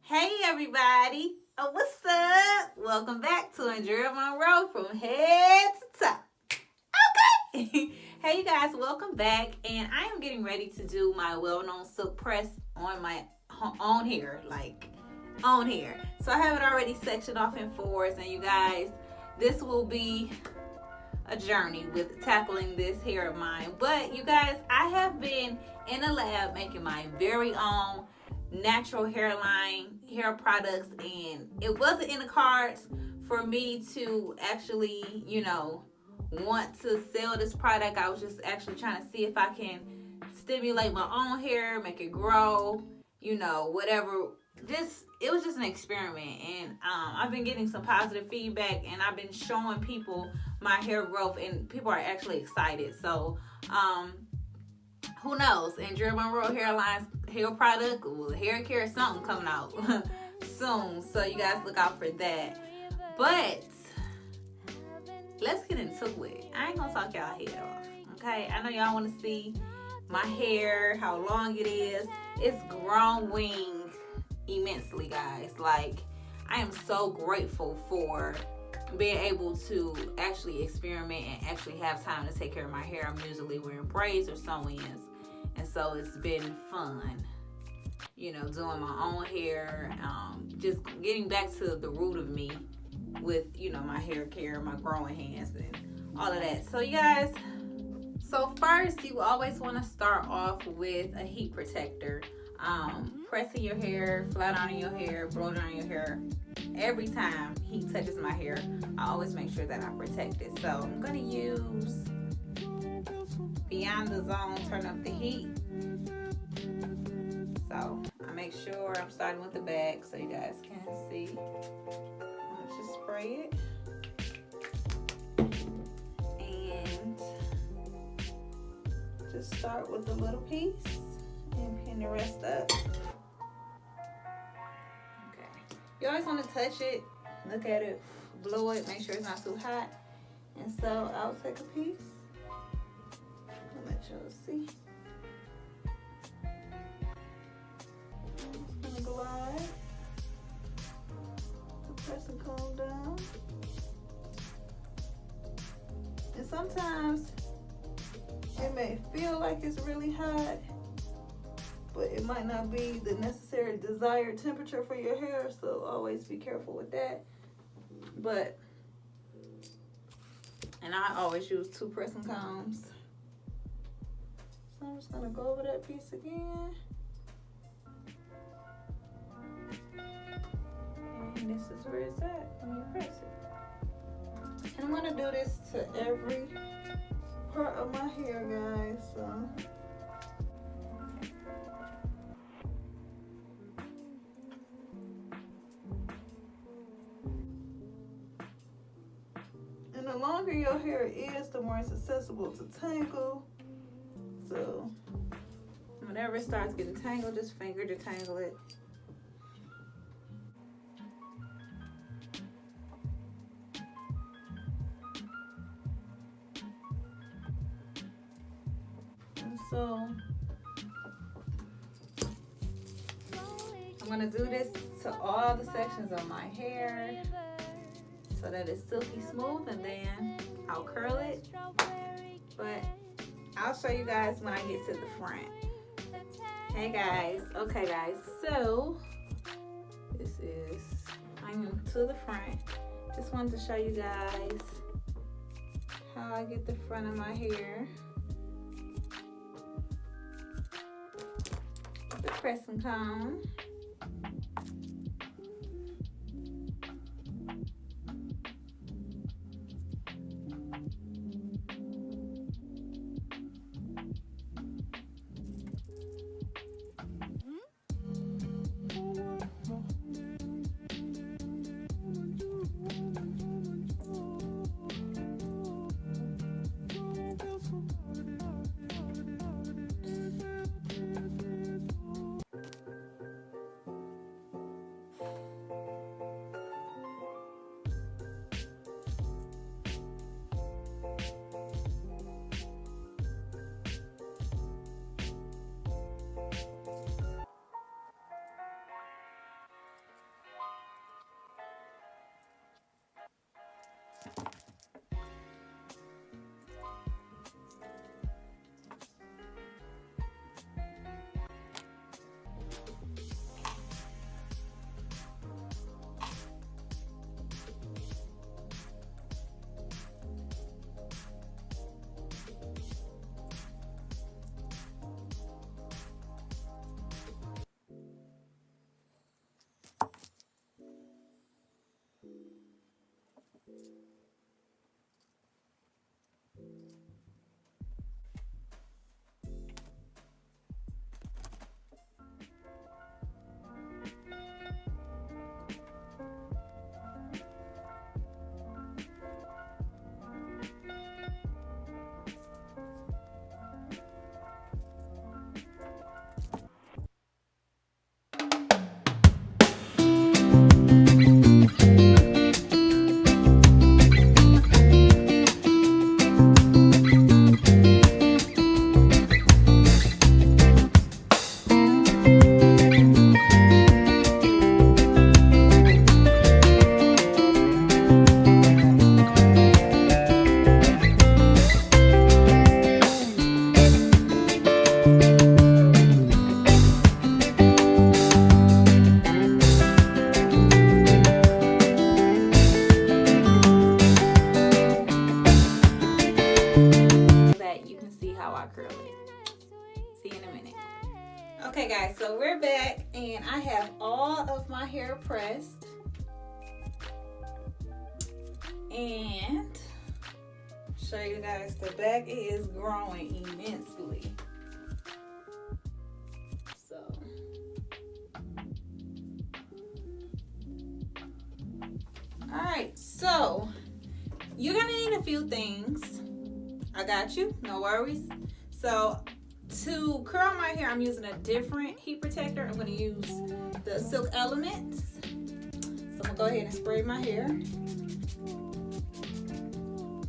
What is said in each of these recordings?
Hey everybody! What's up? Welcome back to Andrea Monroe from head to toe. Okay. Hey you guys, welcome back. And I am getting ready to do my well-known silk press on my own hair, like on hair. So I have it already sectioned off in fours, and you guys, this will be a journey with tackling this hair of mine. But you guys, I have been in a lab making my very own natural hairline hair products, and it wasn't in the cards for me to actually, want to sell this product. I was just actually trying to see if I can stimulate my own hair, make it grow, whatever. Just it was just an experiment, and I've been getting some positive feedback, and I've been showing people my hair growth, and people are actually excited. So who knows? Andrea Monroe hair product, hair care, something coming out soon. So you guys look out for that. But let's get into it. I ain't gonna talk y'all head off. Okay? I know y'all wanna see my hair, how long it is. It's growing immensely, guys. Like, I am so grateful for being able to actually experiment and actually have time to take care of my hair. I'm usually wearing braids or sew-ins, and so it's been fun, doing my own hair, just getting back to the root of me with, my hair care, my growing hands, and all of that. So you guys, first you always want to start off with a heat protector. Pressing your hair, flat ironing your hair, blowing on your hair. Every time heat touches my hair, I always make sure that I protect it. So I'm going to use Beyond the Zone, turn up the heat. So I make sure I'm starting with the bag so you guys can see. Let's just spray it. And just start with a little piece and pin the rest up. You always want to touch it, look at it, blow it, make sure it's not too hot. And so I'll take a piece and let y'all see. I'm just gonna glide the pressing comb down. And sometimes it may feel like it's really hot, but it might not be the necessary desired temperature for your hair, so always be careful with that. And I always use 2 pressing combs. So I'm just gonna go over that piece again. And this is where it's at when you press it. And I'm gonna do this to every part of my hair, guys. So the longer your hair is, the more it's accessible to tangle. So whenever it starts getting tangled, just finger detangle it. And so I'm gonna do this to all the sections of my hair, so that it's silky smooth, and then I'll curl it. But I'll show you guys when I get to the front. Hey guys, okay guys, so I'm to the front. Just wanted to show you guys how I get the front of my hair. The pressing comb. have all of my hair pressed. And show you guys the back is growing immensely. So alright, so you're gonna need a few things. I got you, no worries. So to curl my hair, I'm using a different heat protector. I'm gonna use the Silk Elements. So I'm gonna go ahead and spray my hair.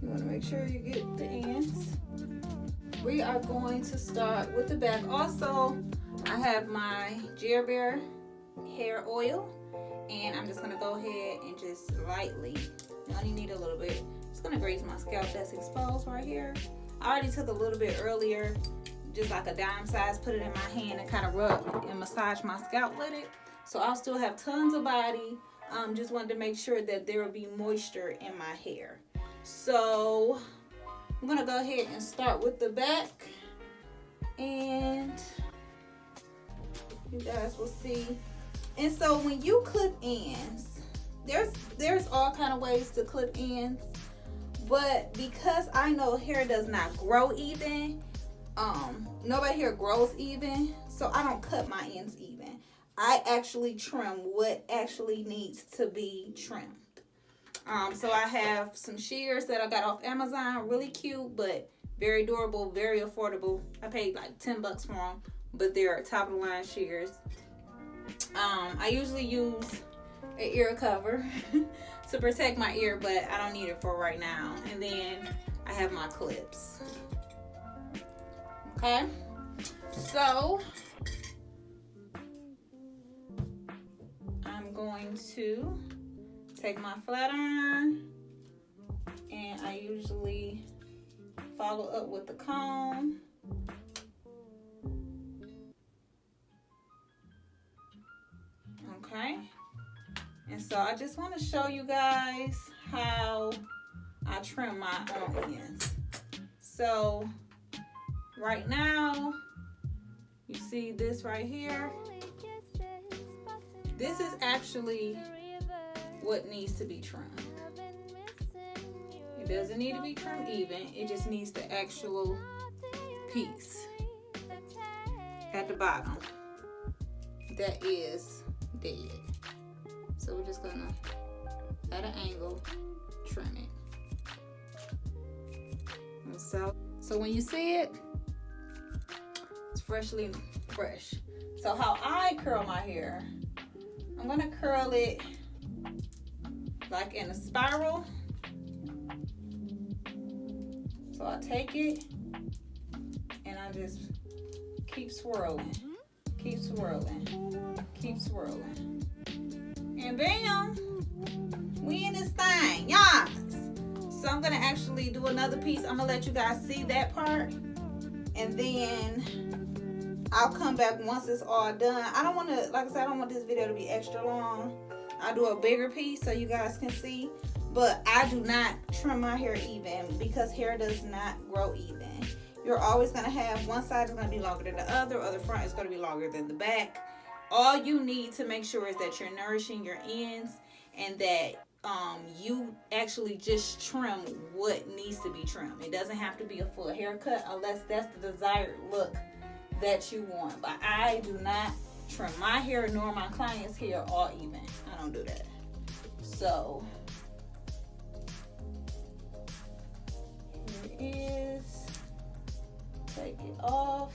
You wanna make sure you get the ends. We are going to start with the back. Also, I have my Gel Bear hair oil, and I'm just gonna go ahead and just lightly, you only need a little bit. Just gonna graze my scalp that's exposed right here. I already took a little bit earlier, just like a dime size, put it in my hand and kind of rub and massage my scalp with it. So I'll still have tons of body. Just wanted to make sure that there will be moisture in my hair. So I'm gonna go ahead and start with the back, and you guys will see. And so when you clip ends, there's all kind of ways to clip ends, but because I know hair does not grow even, nobody here grows even, so I don't cut my ends even. I actually trim what actually needs to be trimmed. So I have some shears that I got off Amazon, really cute, but very durable, very affordable. I paid like $10 for them, but they're top of the line shears. I usually use an ear cover to protect my ear, but I don't need it for right now. And then I have my clips. Okay, so I'm going to take my flat iron, and I usually follow up with the comb. Okay, and so I just want to show you guys how I trim my own ends. So right now, you see this right here. This is actually what needs to be trimmed. It doesn't need to be trimmed even. It just needs the actual piece at the bottom that is dead. So we're just gonna, at an angle, trim it. And so when you see it, it's freshly fresh. So how I curl my hair, I'm gonna curl it like in a spiral. So I take it and I just keep swirling, keep swirling, keep swirling. And bam, we in this thing, yes. So I'm gonna actually do another piece. I'm gonna let you guys see that part, and then I'll come back once it's all done. I don't want to, like I said, I don't want this video to be extra long. I'll do a bigger piece so you guys can see, but I do not trim my hair even, because hair does not grow even. You're always gonna have one side is gonna be longer than the other, or the front is gonna be longer than the back. All you need to make sure is that you're nourishing your ends, and that you actually just trim what needs to be trimmed. It doesn't have to be a full haircut unless that's the desired look that you want. But I do not trim my hair nor my clients' hair all even. I don't do that. So here it is. Take it off.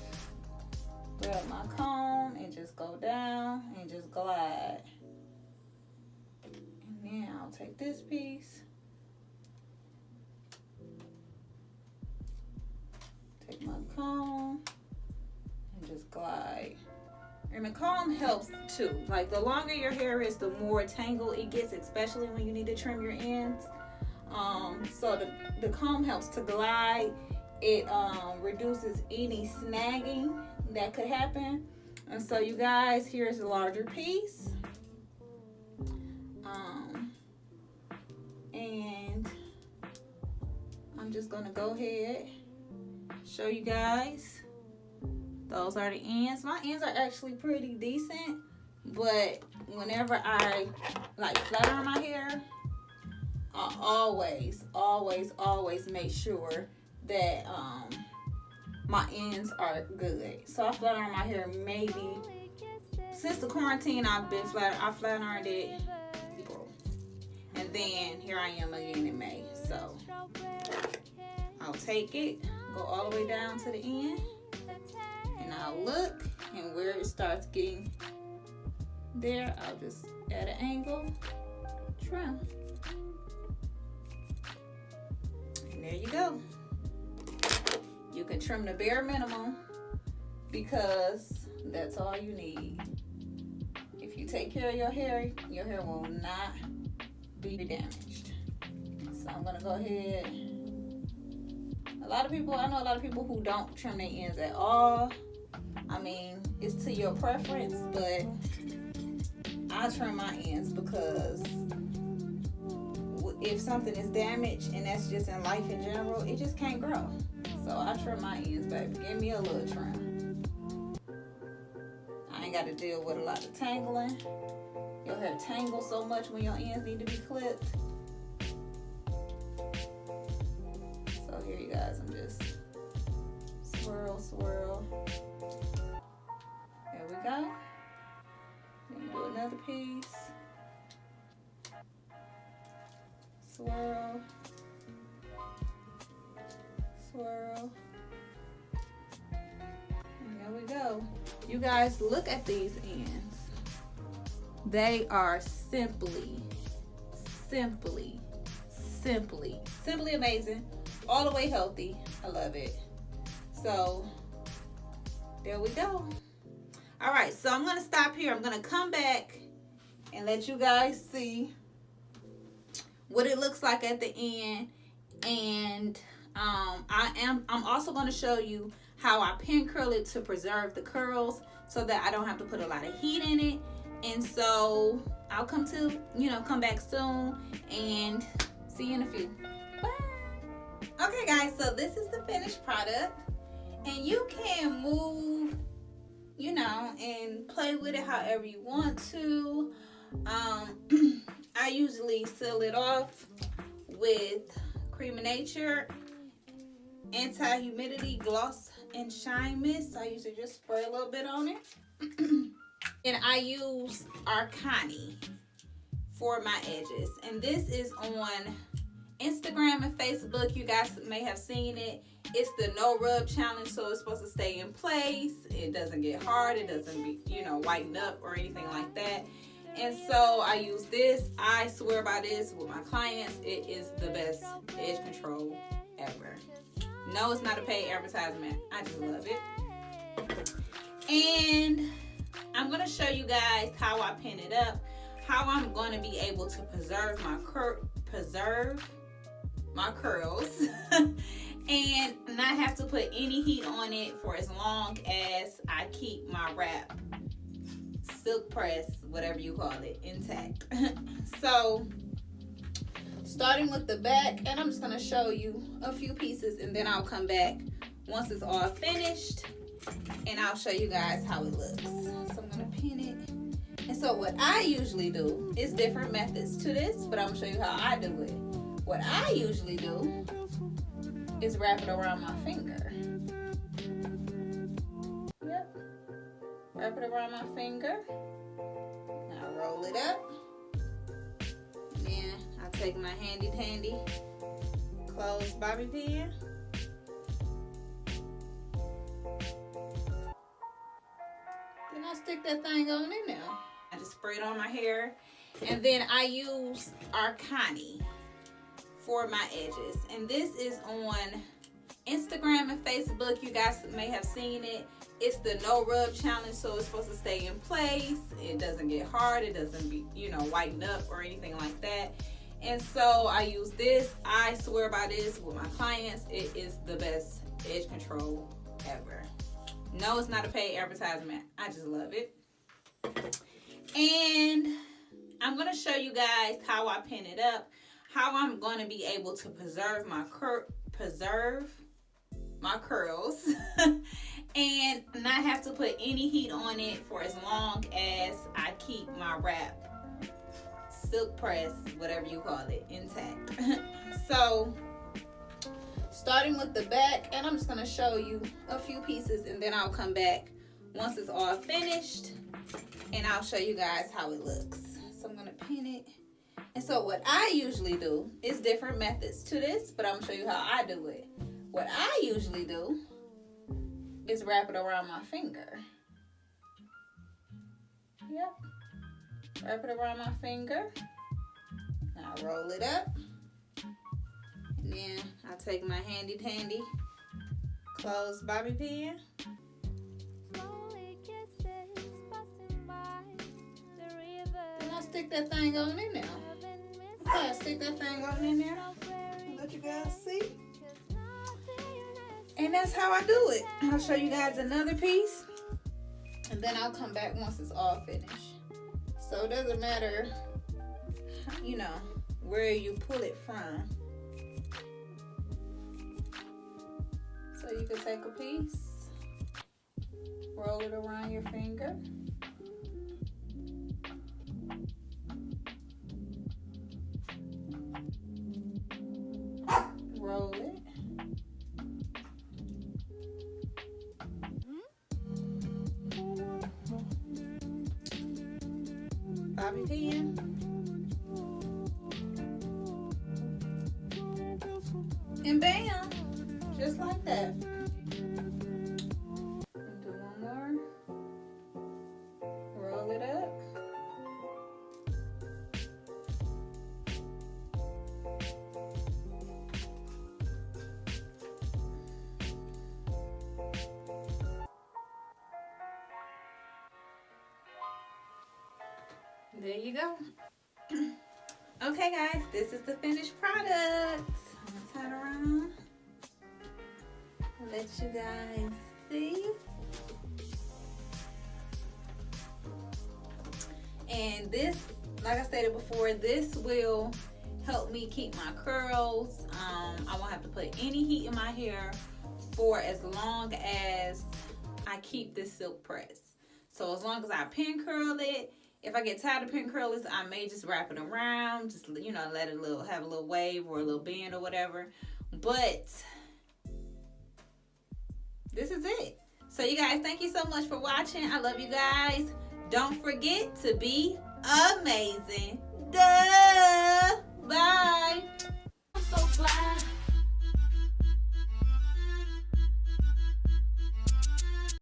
Grab my comb and just go down and just glide. And then I'll take this piece. Take my comb and just glide. And the comb helps too. Like the longer your hair is, the more tangled it gets, especially when you need to trim your ends. So the comb helps to glide. It reduces any snagging that could happen. And so you guys, here's a larger piece. And I'm just gonna go ahead, show you guys. Those are the ends. My ends are actually pretty decent. but whenever I like flat iron my hair, I always make sure that my ends are good. So I flat iron my hair maybe since the quarantine. I flat ironed it April, and then here I am again in May. So I'll take it, go all the way down to the end, and I'll look, and where it starts getting there, I'll just at an angle trim. And there you go. You can trim the bare minimum because that's all you need. If you take care of your hair will not be damaged. So I'm gonna go ahead. I know a lot of people who don't trim their ends at all. I mean, it's to your preference, but I trim my ends because if something is damaged, and that's just in life in general, it just can't grow. So I trim my ends, baby. Give me a little trim. I ain't got to deal with a lot of tangling. Your hair tangles so much when your ends need to be clipped. So here you guys, I'm just swirl. There we go. Then do another piece. Swirl. And there we go. You guys, look at these ends. They are simply amazing. All the way healthy. I love it. So there we go. All right, so I'm gonna stop here. I'm gonna come back and let you guys see what it looks like at the end. And I'm also going to show you how I pin curl it to preserve the curls so that I don't have to put a lot of heat in it. And so I'll come back soon and see you in a few. Bye. Okay guys, so this is the finished product, and you can move, and play with it however you want to. I usually seal it off with Cream of Nature Anti-Humidity Gloss and Shine Mist. I usually just spray a little bit on it. And I use Arcani for my edges. And this is on Instagram and Facebook. You guys may have seen it. It's the no rub challenge, so it's supposed to stay in place. It doesn't get hard. It doesn't be, whiten up or anything like that. And so I use this. I swear by this with my clients. It is the best edge control ever. No, it's not a paid advertisement. I just love it. And I'm going to show you guys how I pin it up, how I'm going to be able to preserve my curls and not have to put any heat on it for as long as I keep my wrap, silk press, whatever you call it, intact. So starting with the back, and I'm just going to show you a few pieces, and then I'll come back once it's all finished and I'll show you guys how it looks. So I'm going to pin it. And so what I usually do is different methods to this, but I'm going to show you how I do it. What I usually do is wrap it around my finger. Yep. Wrap it around my finger. Now roll it up. Then I take my handy dandy closed bobby pin. Then I stick that thing on in there. I just spray it on my hair. And then I use Arcani for my edges. And this is on Instagram and Facebook. You guys may have seen it. It's the no rub challenge, so it's supposed to stay in place. It doesn't get hard. It doesn't be, whiten up or anything like that. And so I use this. I swear by this with my clients. It is the best edge control ever. No, it's not a paid advertisement. I just love it. And I'm going to show you guys how I pin it up, how I'm going to be able to preserve my my curls and not have to put any heat on it for as long as I keep my wrap, silk press, whatever you call it, intact. So starting with the back, and I'm just going to show you a few pieces, and then I'll come back once it's all finished and I'll show you guys how it looks. So I'm going to pin it. And so what I usually do is different methods to this, but I'm going to show you how I do it. What I usually do is wrap it around my finger. Yep. Wrap it around my finger. Now roll it up. And then I take my handy dandy closed bobby pin. And I stick that thing on in there. Okay, I stick that thing on in there. Let you guys see. And that's how I do it. I'll show you guys another piece. And then I'll come back once it's all finished. So it doesn't matter, you know, where you pull it from. So you can take a piece, roll it around your finger. Roll it. Bobby pin. And bam, just like that. Do one more. Roll it up. There you go. Okay guys, this is the finished product. I'm gonna turn around, let you guys see. And this, like I stated before, this will help me keep my curls. I won't have to put any heat in my hair for as long as I keep this silk press. So as long as I pin curl it, if I get tired of pin curlers, I may just wrap it around, just, you know, let it have a little wave or a little bend or whatever. But this is it. So you guys, thank you so much for watching. I love you guys. Don't forget to be amazing. Duh. Bye.